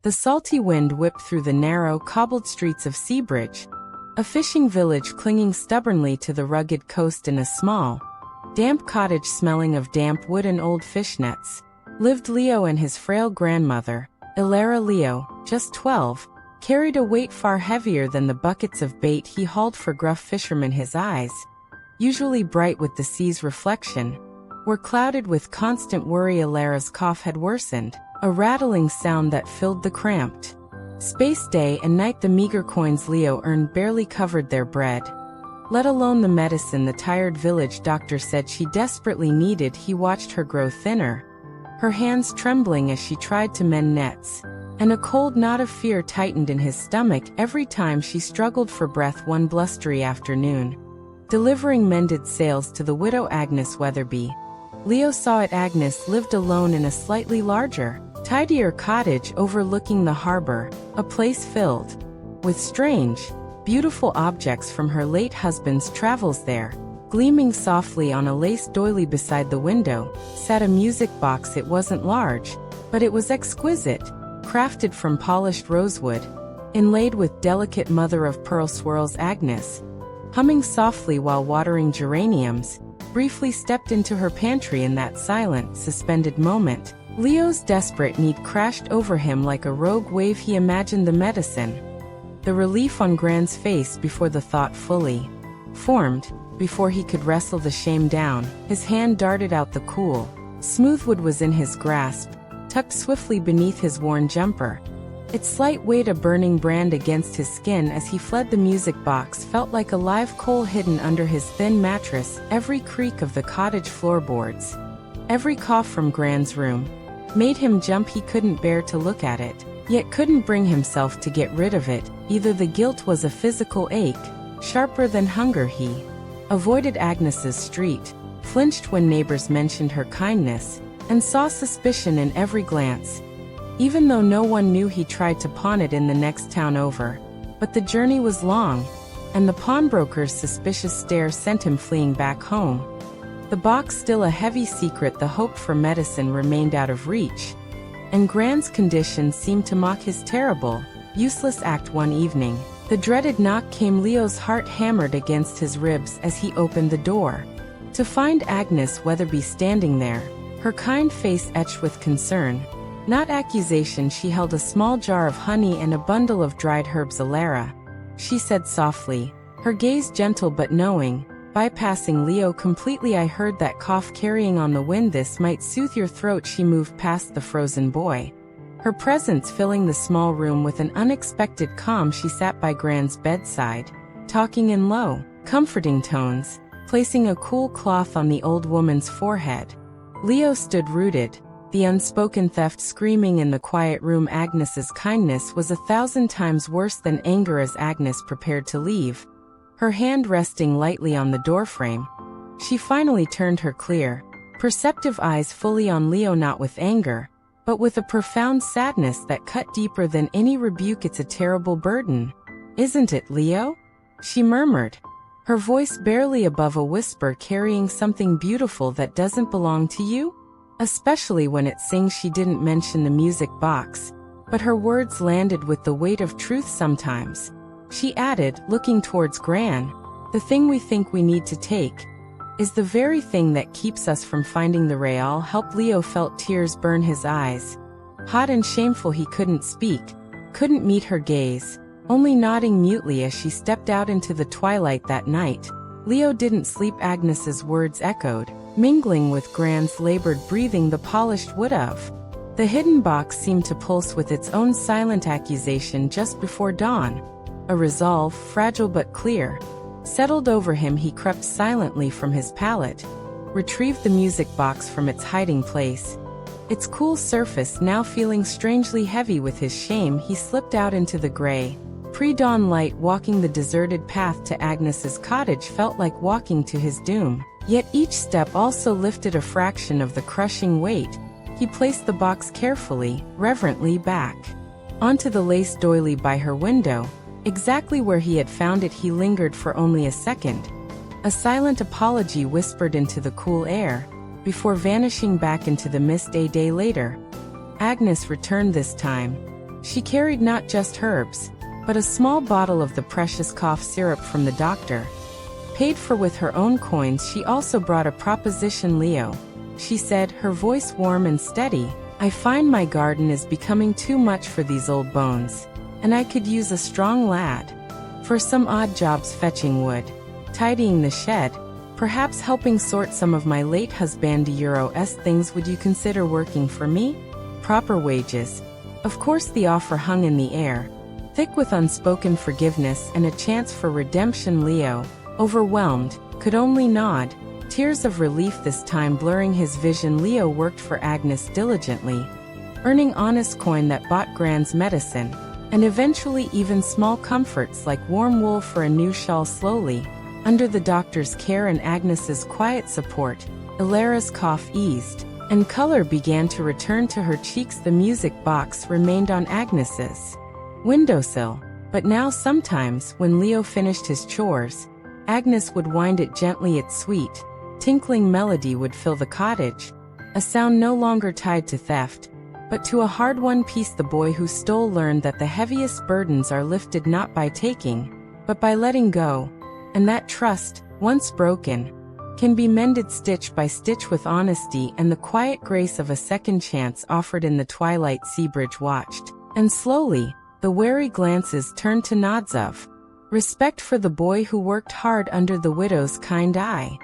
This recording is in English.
The salty wind whipped through the narrow, cobbled streets of Seabridge, a fishing village clinging stubbornly to the rugged coast. In a small, damp cottage smelling of damp wood and old fish nets, lived Leo and his frail grandmother. Ilara. Leo, just 12, carried a weight far heavier than the buckets of bait he hauled for gruff fishermen. His eyes, usually bright with the sea's reflection, were clouded with constant worry. Ilara's cough had worsened, a rattling sound that filled the cramped space. Day and night the meager coins Leo earned barely covered their bread, let alone the medicine the tired village doctor said she desperately needed. He watched her grow thinner, her hands trembling as she tried to mend nets, and a cold knot of fear tightened in his stomach every time she struggled for breath. One blustery afternoon, delivering mended sails to the widow Agnes Weatherby, Leo saw it. Agnes lived alone in a slightly larger, tidier cottage overlooking the harbor, a place filled with strange, beautiful objects from her late husband's travels. There, gleaming softly on a lace doily beside the window, sat a music box. It wasn't large, but it was exquisite, crafted from polished rosewood, inlaid with delicate mother-of-pearl swirls. Agnes, humming softly while watering geraniums, briefly stepped into her pantry. In that silent, suspended moment, Leo's desperate need crashed over him like a rogue wave. He imagined the medicine, the relief on Gran's face before the thought fully formed. Before he could wrestle the shame down, his hand darted out. The cool, smooth wood was in his grasp, tucked swiftly beneath his worn jumper, its slight weight a burning brand against his skin. As he fled, the music box felt like a live coal hidden under his thin mattress. Every creak of the cottage floorboards, every cough from Gran's room, made him jump. He couldn't bear to look at it, yet couldn't bring himself to get rid of it either. The guilt was a physical ache, sharper than hunger. He avoided Agnes's street, flinched when neighbors mentioned her kindness, and saw suspicion in every glance. Even though no one knew, he tried to pawn it in the next town over, but the journey was long, and the pawnbroker's suspicious stare sent him fleeing back home. The box still a heavy secret, the hope for medicine remained out of reach, and Gran's condition seemed to mock his terrible, useless act. One evening, the dreaded knock came. Leo's heart hammered against his ribs as he opened the door, to find Agnes Weatherby standing there, her kind face etched with concern, not accusation. She held a small jar of honey and a bundle of dried herbs. Ilara, she said softly, her gaze gentle but knowing, bypassing Leo completely. I heard that cough carrying on the wind. This might soothe your throat. She moved past the frozen boy, her presence filling the small room with an unexpected calm. She sat by Gran's bedside, talking in low, comforting tones, placing a cool cloth on the old woman's forehead. Leo stood rooted, the unspoken theft screaming in the quiet room. Agnes's kindness was 1,000 times worse than anger. As Agnes prepared to leave, her hand resting lightly on the doorframe, she finally turned her clear, perceptive eyes fully on Leo, not with anger, but with a profound sadness that cut deeper than any rebuke. It's a terrible burden, isn't it, Leo? She murmured, her voice barely above a whisper, carrying something beautiful that doesn't belong to you? Especially when it sings. She didn't mention the music box, but her words landed with the weight of truth. Sometimes, she added, looking towards Gran, the thing we think we need to take is the very thing that keeps us from finding the real help. Leo felt tears burn his eyes. Hot and shameful, he couldn't speak, couldn't meet her gaze, only nodding mutely as she stepped out into the twilight. That night, Leo didn't sleep. Agnes's words echoed, mingling with Gran's labored breathing. The polished wood of the hidden box seemed to pulse with its own silent accusation. Just before dawn, a resolve, fragile but clear, settled over him. He crept silently from his pallet, retrieved the music box from its hiding place, its cool surface now feeling strangely heavy with his shame. He slipped out into the gray, pre-dawn light. Walking the deserted path to Agnes's cottage felt like walking to his doom, yet each step also lifted a fraction of the crushing weight. He placed the box carefully, reverently back onto the lace doily by her window, exactly where he had found it. He lingered for only a second, a silent apology whispered into the cool air, before vanishing back into the mist. A day later, Agnes returned. This time, She carried not just herbs, but a small bottle of the precious cough syrup from the doctor. Paid for with her own coins, she also brought a proposition. Leo, she said, her voice warm and steady, I find my garden is becoming too much for these old bones, and I could use a strong lad. For some odd jobs, fetching wood, tidying the shed, perhaps helping sort some of my late husband's things. Would you consider working for me? Proper wages. Of course the offer hung in the air, thick with unspoken forgiveness and a chance for redemption. Leo, overwhelmed, could only nod, tears of relief this time blurring his vision. Leo worked for Agnes diligently, earning honest coin that bought Grand's medicine, and eventually even small comforts like warm wool for a new shawl. Slowly, under the doctor's care and Agnes's quiet support, Ilara's cough eased, and color began to return to her cheeks. The music box remained on Agnes's windowsill, but now sometimes, when Leo finished his chores, Agnes would wind it gently. Its sweet, tinkling melody would fill the cottage, a sound no longer tied to theft, but to a hard-won peace. The boy who stole learned that the heaviest burdens are lifted not by taking, but by letting go, and that trust, once broken, can be mended stitch by stitch with honesty and the quiet grace of a second chance offered in the twilight. Seabridge watched, and slowly, the wary glances turned to nods of respect for the boy who worked hard under the widow's kind eye.